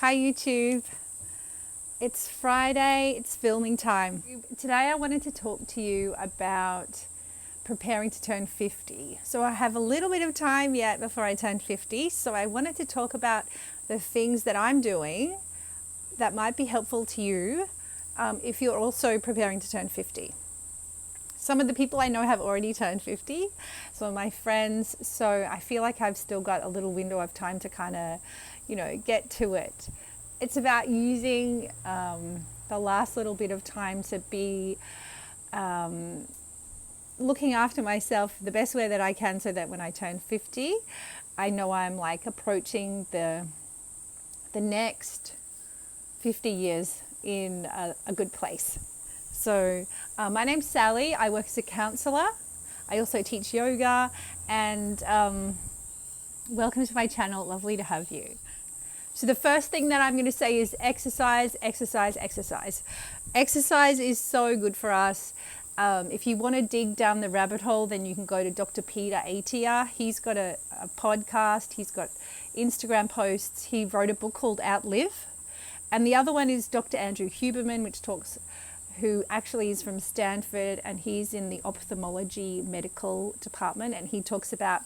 Hi YouTube. It's Friday, it's filming time. Today I wanted to talk to you about preparing to turn 50. So I have a little bit of time yet before I turn 50. So I wanted to talk about the things that I'm doing that might be helpful to you if you're also preparing to turn 50. Some of the people I know have already turned 50, some of my friends, so I feel like I've still got a little window of time to kind of, get to it. It's about using the last little bit of time to be looking after myself the best way that I can, so that when I turn 50, I know I'm like approaching the next 50 years in a good place. So my name's Sally. I work as a counsellor. I also teach yoga, and welcome to my channel. Lovely to have you. So the first thing that I'm going to say is exercise, exercise, exercise. Exercise is so good for us. If you want to dig down the rabbit hole, then you can go to Dr. Peter Attia. He's got a podcast. He's got Instagram posts. He wrote a book called Outlive. And the other one is Dr. Andrew Huberman, who actually is from Stanford, and he's in the ophthalmology medical department, and he talks about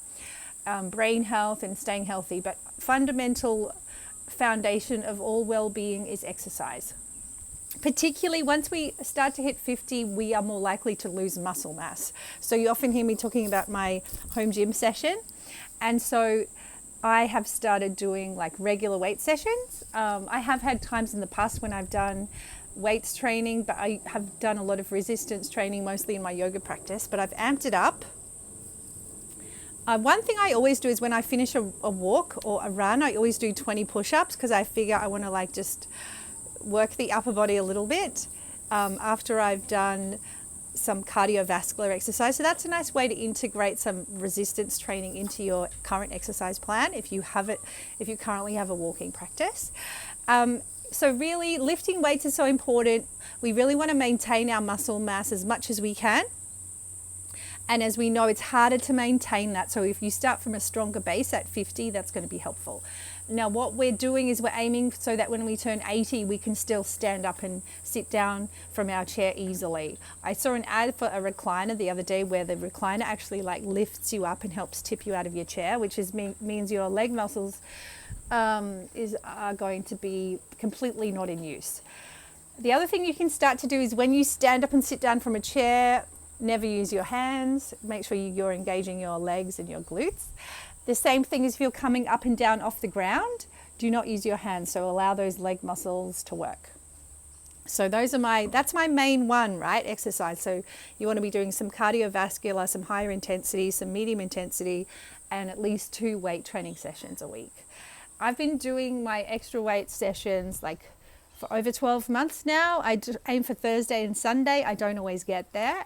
brain health and staying healthy. But fundamental foundation of all well-being is exercise. Particularly once we start to hit 50, we are more likely to lose muscle mass. So you often hear me talking about my home gym session, and so I have started doing like regular weight sessions. I have had times in the past when I've done weights training, but I have done a lot of resistance training, mostly in my yoga practice, but I've amped it up. One thing I always do is when I finish a walk or a run, I always do 20 push-ups, because I figure I want to like just work the upper body a little bit after I've done some cardiovascular exercise. So that's a nice way to integrate some resistance training into your current exercise plan if you currently have a walking practice. So really, lifting weights is so important. We really want to maintain our muscle mass as much as we can. And as we know, it's harder to maintain that. So if you start from a stronger base at 50, that's going to be helpful. Now, what we're doing is we're aiming so that when we turn 80, we can still stand up and sit down from our chair easily. I saw an ad for a recliner the other day where the recliner actually like lifts you up and helps tip you out of your chair, which means your leg muscles are going to be completely not in use. The other thing you can start to do is when you stand up and sit down from a chair, never use your hands. Make sure you're engaging your legs and your glutes. The same thing is if you're coming up and down off the ground, do not use your hands. So allow those leg muscles to work. So that's my main one, right? Exercise. So you want to be doing some cardiovascular, some higher intensity, some medium intensity, and at least 2 weight training sessions a week. I've been doing my extra weight sessions like for over 12 months now. I aim for Thursday and Sunday. I don't always get there.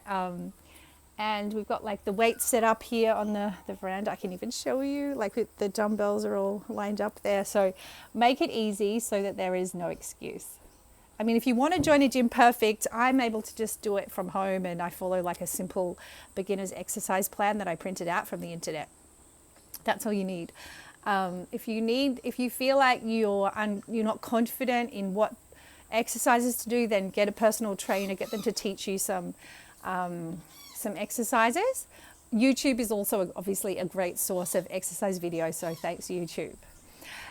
And we've got like the weights set up here on the veranda. I can even show you, like the dumbbells are all lined up there. So make it easy so that there is no excuse. I mean, if you want to join a gym, perfect. I'm able to just do it from home, and I follow like a simple beginner's exercise plan that I printed out from the internet. That's all you need. If you feel like you're not confident in what exercises to do, then get a personal trainer, get them to teach you some exercises. YouTube is also obviously a great source of exercise videos, so thanks YouTube.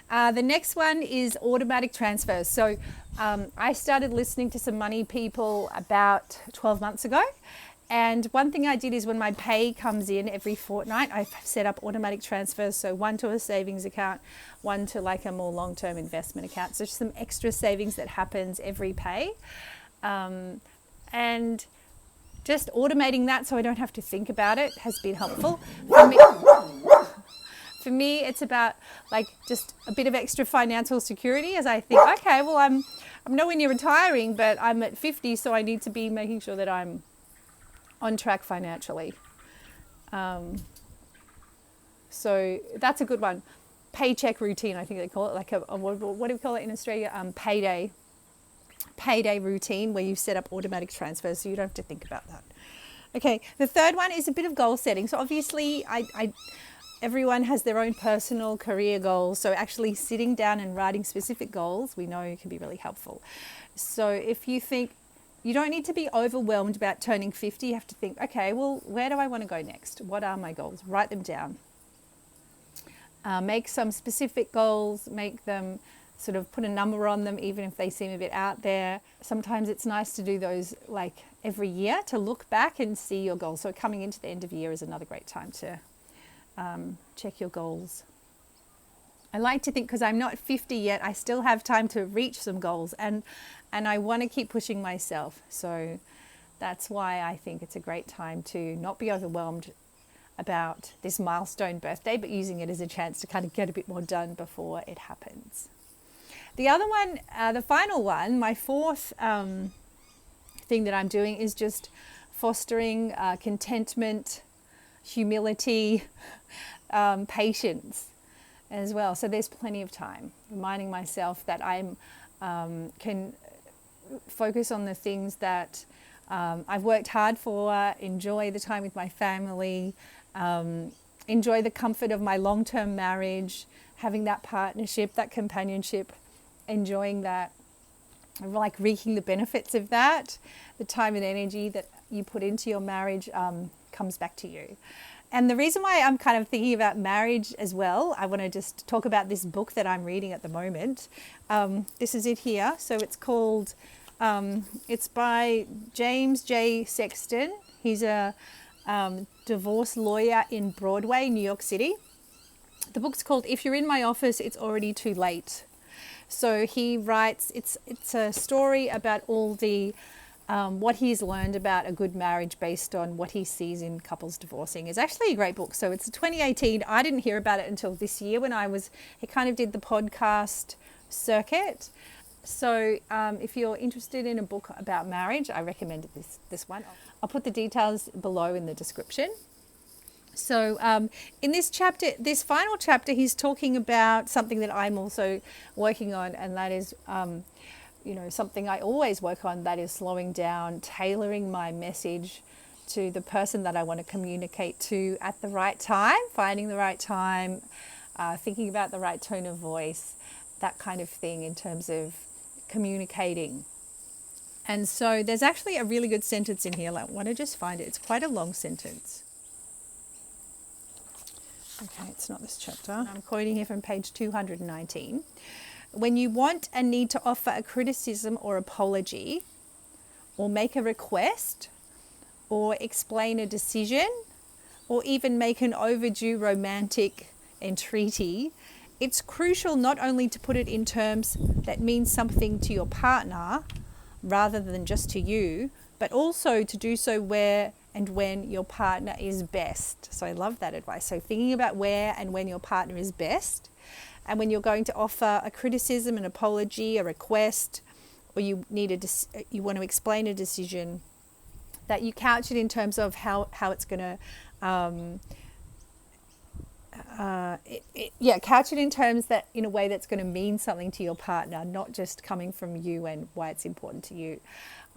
The next one is automatic transfers. So I started listening to some money people about 12 months ago. And one thing I did is when my pay comes in every fortnight, I've set up automatic transfers. So one to a savings account, one to like a more long-term investment account. So just some extra savings that happens every pay. And just automating that so I don't have to think about it has been helpful. For me, it's about like just a bit of extra financial security, as I think, okay, well, I'm nowhere near retiring, but I'm at 50, so I need to be making sure that I'm on track financially. So that's a good one. Paycheck routine, I think they call it, like what do we call it in Australia? Payday routine, where you set up automatic transfers so you don't have to think about that. Okay, the third one is a bit of goal setting. So obviously everyone has their own personal career goals. So actually sitting down and writing specific goals, we know can be really helpful. So if you think you don't need to be overwhelmed about turning 50, you have to think, okay, well, where do I want to go next? What are my goals? Write them down. Make some specific goals, make them sort of put a number on them, even if they seem a bit out there. Sometimes it's nice to do those like every year to look back and see your goals. So coming into the end of year is another great time to check your goals. I like to think, because I'm not 50 yet, I still have time to reach some goals, and I want to keep pushing myself. So that's why I think it's a great time to not be overwhelmed about this milestone birthday, but using it as a chance to kind of get a bit more done before it happens. The other one, the final one, my fourth thing that I'm doing is just fostering contentment, humility, patience as well. So there's plenty of time, reminding myself that I'm can focus on the things that I've worked hard for, enjoy the time with my family, enjoy the comfort of my long-term marriage, having that partnership, that companionship, enjoying that, like reaping the benefits of that. The time and energy that you put into your marriage comes back to you. And the reason why I'm kind of thinking about marriage as well, I want to just talk about this book that I'm reading at the moment. This is it here. So it's called, it's by James J. Sexton. He's a divorce lawyer in Broadway, New York City. The book's called If You're in My Office, It's Already Too Late. So he writes, it's a story about all the what he's learned about a good marriage based on what he sees in couples divorcing. It's actually a great book. So it's 2018. I didn't hear about it until this year when he kind of did the podcast circuit. So if you're interested in a book about marriage, I recommend this one. I'll put the details below in the description. So in this chapter, this final chapter, he's talking about something that I'm also working on, and that is something I always work on, that is slowing down, tailoring my message to the person that I want to communicate to at the right time, finding the right time, thinking about the right tone of voice, that kind of thing in terms of communicating. And so there's actually a really good sentence in here. I want to just find it. It's quite a long sentence. Okay, it's not this chapter. I'm quoting here from page 219. When you want and need to offer a criticism or apology, or make a request, or explain a decision, or even make an overdue romantic entreaty, it's crucial not only to put it in terms that mean something to your partner rather than just to you, but also to do so where and when your partner is best. So I love that advice. So thinking about where and when your partner is best. And when you're going to offer a criticism, an apology, a request, or you want to explain a decision, that you couch it in terms of how it's going to, couch it in terms that, in a way that's going to mean something to your partner, not just coming from you and why it's important to you.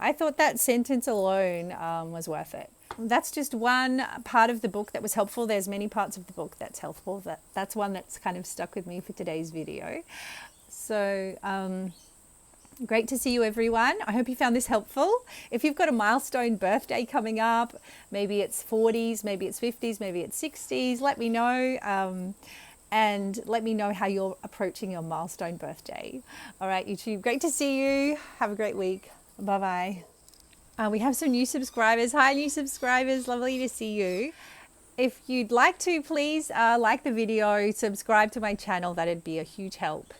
I thought that sentence alone was worth it. That's just one part of the book that was helpful. There's many parts of the book that's helpful. That's one that's kind of stuck with me for today's video. So great to see you, everyone. I hope you found this helpful. If you've got a milestone birthday coming up, maybe it's 40s, maybe it's 50s, maybe it's 60s, let me know. And let me know how you're approaching your milestone birthday. All right, YouTube, great to see you. Have a great week. Bye-bye. We have some new subscribers. Hi, new subscribers. Lovely to see you. If you'd like to, please like the video, subscribe to my channel. That'd be a huge help.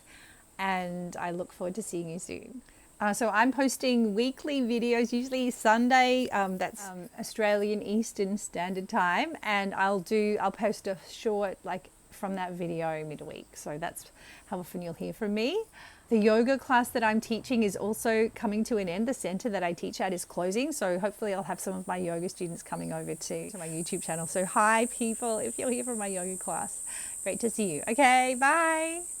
And I look forward to seeing you soon. So I'm posting weekly videos, usually Sunday. That's Australian Eastern Standard Time. And I'll post a short, from that video midweek. So that's how often you'll hear from me. The yoga class that I'm teaching is also coming to an end. The center that I teach at is closing. So hopefully I'll have some of my yoga students coming over to my YouTube channel. So hi people, if you're here for my yoga class, great to see you. Okay, bye.